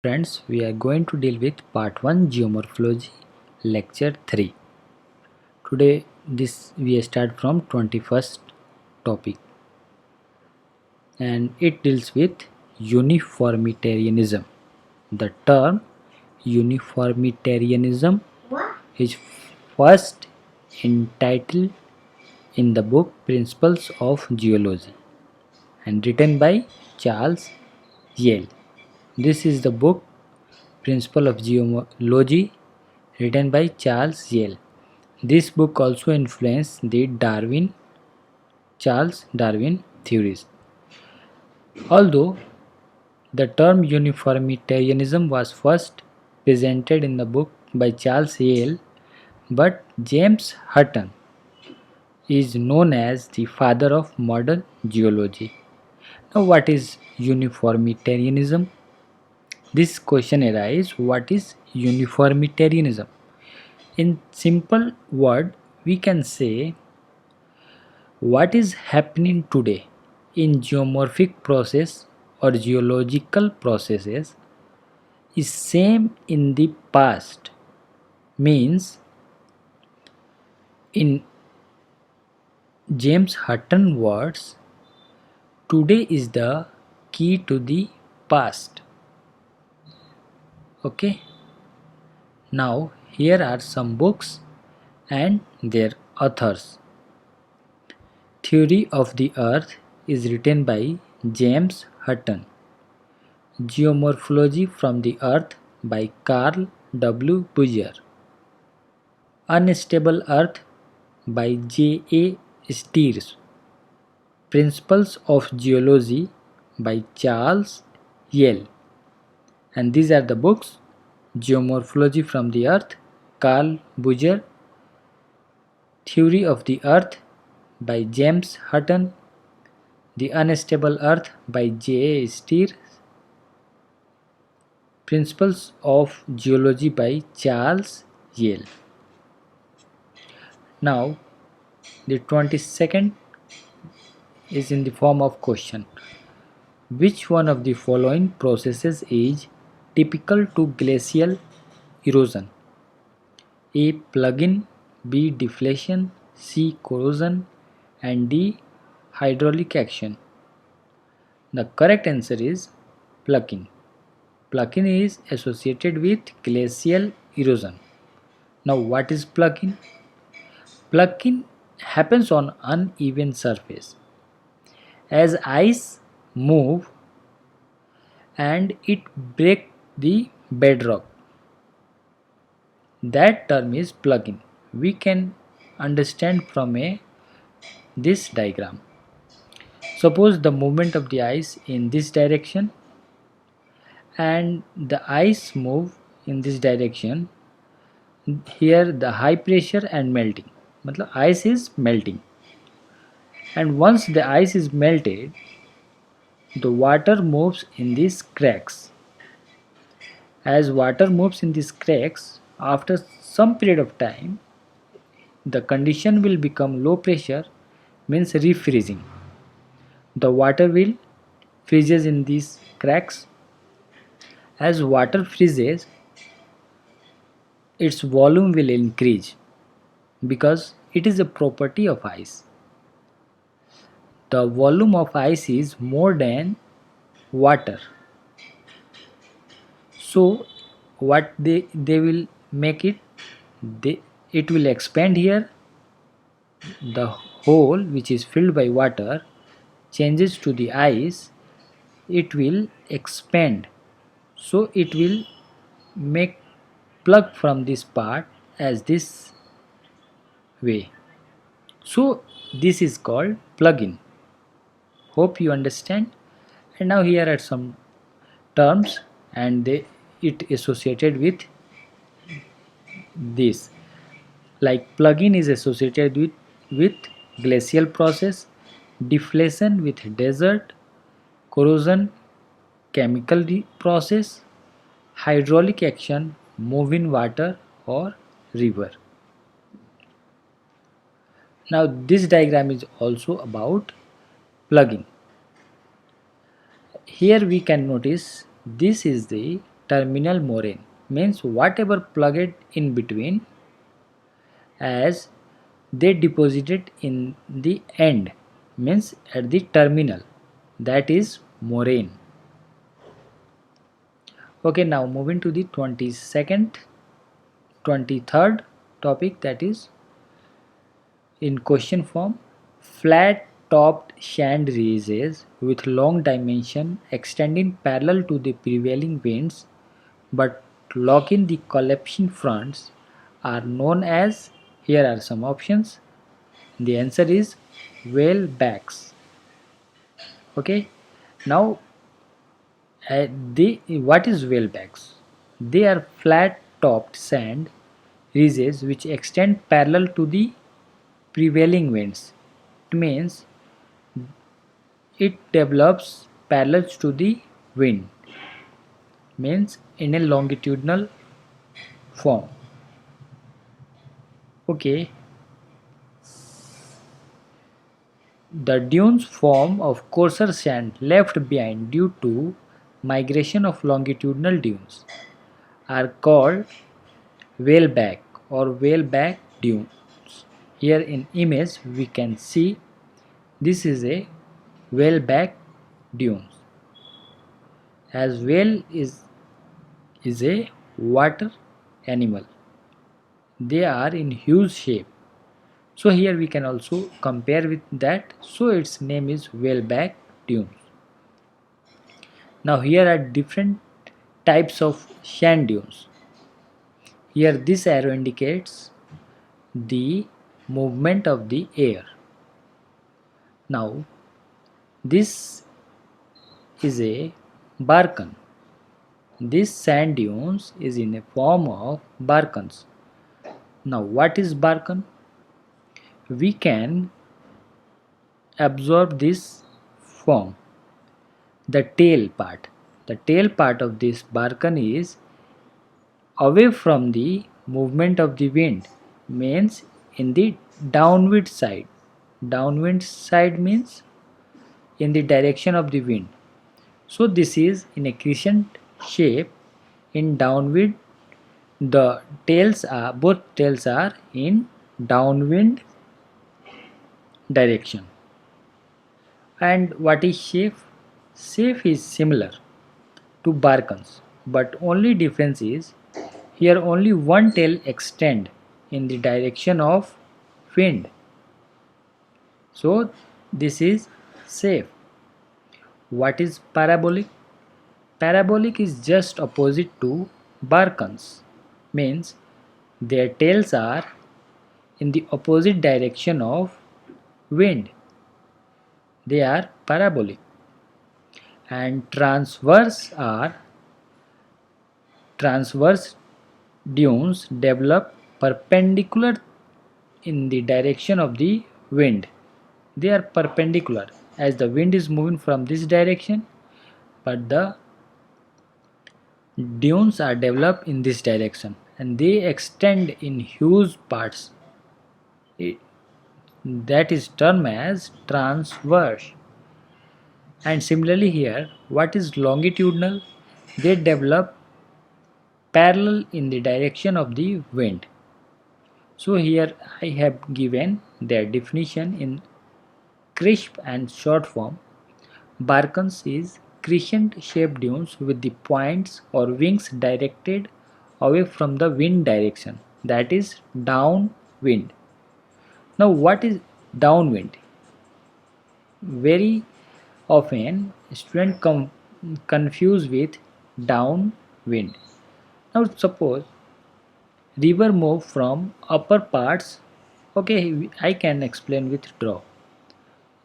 Friends, we are going to deal with part 1 Geomorphology lecture 3. Today we start from 21st topic and it deals with uniformitarianism. The term uniformitarianism is first entitled in the book Principles of Geology and written by Charles Lyell. This is the book Principles of Geology written by Charles Lyell. This book also influenced the Charles Darwin theories. Although the term uniformitarianism was first presented in the book by Charles Lyell, but James Hutton is known as the father of modern geology. Now, what is uniformitarianism? This question arises: what is uniformitarianism? In simple word, we can say what is happening today in geomorphic process or geological processes is same in the past. Means in James Hutton words, today is the key to the past. Okay. Now here are some books and their authors. Theory of the Earth is written by James Hutton. Geomorphology from the Earth by Karl W. Butzer. Unstable Earth by J.A. Steers. Principles of Geology by Charles Lyell. And these are the books: Geomorphology from the Earth, Karl Butzer; Theory of the Earth by James Hutton; The Unstable Earth by J.A. Steers; Principles of Geology by Charles Lyell. Now, the 22nd is in the form of question. Which one of the following processes is typical to glacial erosion? A. Plucking, B. Deflation, C. Corrosion, and D. Hydraulic action. The correct answer is plucking. Plucking is associated with glacial erosion. Now, what is plucking? Plucking happens on uneven surface. As ice move and it break the bedrock. That term is plucking. We can understand from this diagram. Suppose the movement of the ice in this direction and the ice move in this direction. Here the high pressure and melting. Matlab ice is melting. And once the ice is melted, the water moves in these cracks. As water moves in these cracks, after some period of time, the condition will become low pressure, means refreezing. The water will freezes in these cracks. As water freezes, its volume will increase because it is a property of ice. The volume of ice is more than water. So what they will make it, it will expand here. The hole which is filled by water changes to the ice, it will expand. So it will make plug from this part as this way. So this is called plug-in. Hope you understand. And now here are some terms and it associated with this. Like plug-in is associated with glacial process, deflation with desert, corrosion, chemical process, hydraulic action, moving water or river. Now this diagram is also about plugging. Here we can notice this is the terminal moraine, means whatever plugged in between as they deposited in the end, means at the terminal, that is moraine. Okay, now moving to the 23rd topic, that is in question form: flat topped sand ridges with long dimension extending parallel to the prevailing winds but locking the collapsing fronts are known as, here are some options. The answer is whalebacks. Okay, now what is whalebacks? They are flat topped sand ridges which extend parallel to the prevailing winds. It means it develops parallel to the wind, means in a longitudinal form. Okay, the dunes form of coarser sand left behind due to migration of longitudinal dunes are called whaleback or whaleback dunes. Here in image we can see this is a whaleback dunes. As whale is a water animal, they are in huge shape. So here we can also compare with that. So its name is whaleback dunes. Now here are different types of sand dunes. Here this arrow indicates the movement of the air. Now this is a barchan. This sand dunes is in a form of barchans. Now what is barchan? We can absorb this form. The tail part of this barchan is away from the movement of the wind, means in the downwind side. Downwind side means in the direction of the wind. So this is in a crescent shape. In downwind, the both tails are in downwind direction. And what is Seif? Seif is similar to barchans, but only difference is here only one tail extend in the direction of wind. So this is Seif. What is parabolic? Parabolic is just opposite to barchans, means their tails are in the opposite direction of wind. They are parabolic. And transverse dunes develop perpendicular in the direction of the wind. They are perpendicular as the wind is moving from this direction, but the dunes are developed in this direction and they extend in huge parts. That is termed as transverse. And similarly here, what is longitudinal? They develop parallel in the direction of the wind. So here I have given their definition in crisp and short form. Barchans is crescent shaped dunes with the points or wings directed away from the wind direction, that is downwind. Now what is downwind? Very often students confuse with downwind. Now suppose river move from upper parts. Okay, I can explain with draw.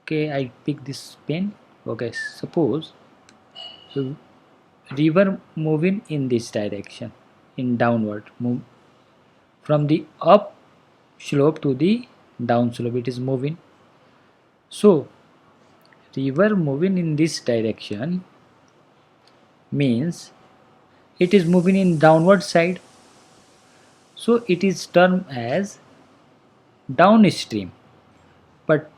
Okay, I pick this pen. Okay, suppose so river moving in this direction, in downward move from the up slope to the down slope, it is moving. So river moving in this direction means it is moving in downward side, so it is termed as downstream. But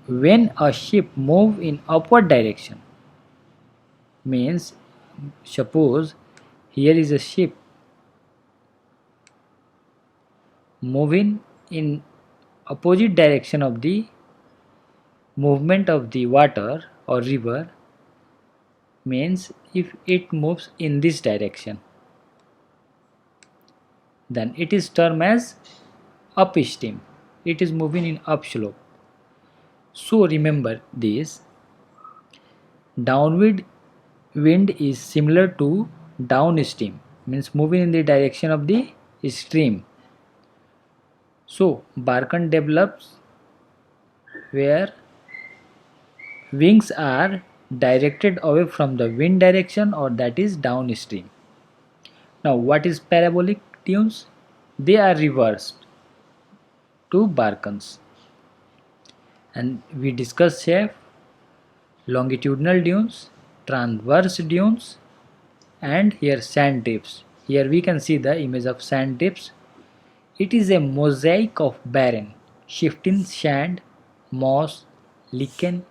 when a ship move in upward direction, means suppose here is a ship moving in opposite direction of the movement of the water or river, means if it moves in this direction, then it is termed as upstream. It is moving in upslope. So remember this, downward wind is similar to downstream, means moving in the direction of the stream. So barchan develops where wings are directed away from the wind direction, or that is downstream. Now what is parabolic dunes? They are reversed to barchans. And we discussed here longitudinal dunes, transverse dunes, and here sand drifts. Here we can see the image of sand drifts. It is a mosaic of barren, shifting sand, moss, lichen,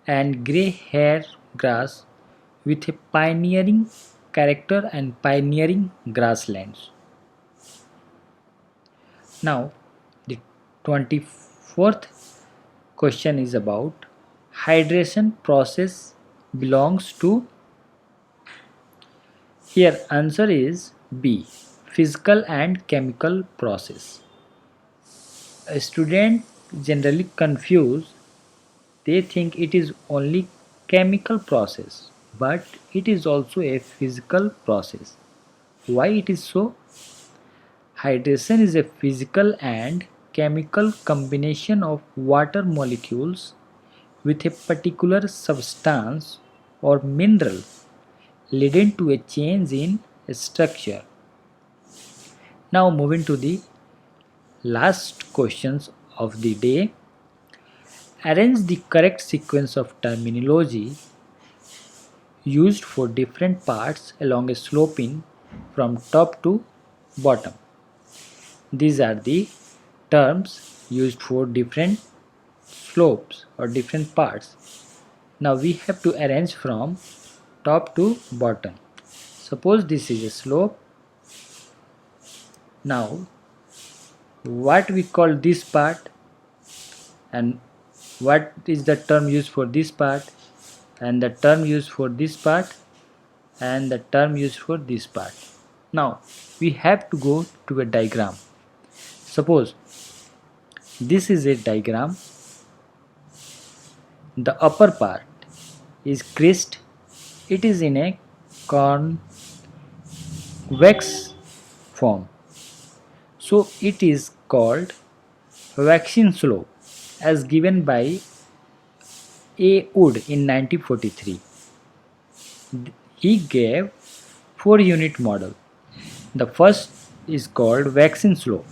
and grey hair grass with a pioneering character and pioneering grasslands. Now the 24th question is about hydration process belongs to, here answer is B, physical and chemical process. A student generally confused, they think it is only chemical process, but it is also a physical process. Why it is so? Hydration is a physical and chemical combination of water molecules with a particular substance or mineral, leading to a change in structure. Now moving to the last questions of the day. Arrange the correct sequence of terminology used for different parts along a sloping from top to bottom. These are the terms used for different slopes or different parts. Now we have to arrange from top to bottom. Suppose this is a slope. Now what we call this part, and what is the term used for this part, and the term used for this part, and the term used for this part. Now we have to go to a diagram. Suppose this is a diagram. The upper part is crest. It is in a convex form. So it is called waxing slope as given by A.Wood in 1943. He gave 4-unit model. The first is called waxing slope.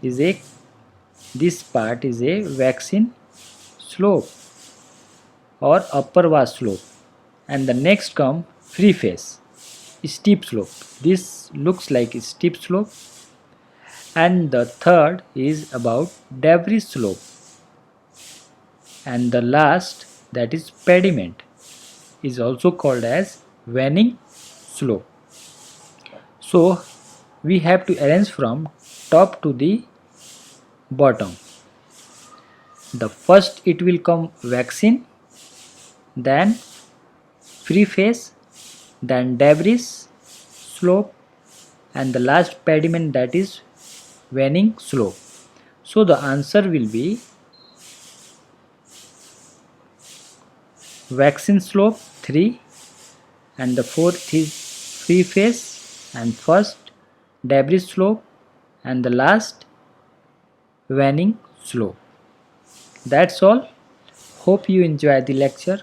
This part is a waxing slope or upper vast slope, and the next come free face, steep slope. This looks like a steep slope, and the third is about debris slope, and the last, that is pediment, is also called as waning slope. So we have to arrange from top to the bottom. The first it will come waxing, then free face, then debris slope, and the last pediment, that is waning slope. So the answer will be waxing slope 3, and the fourth is free face, and first debris slope, and the last waning slope. That's all. Hope you enjoy the lecture.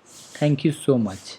Thank you so much.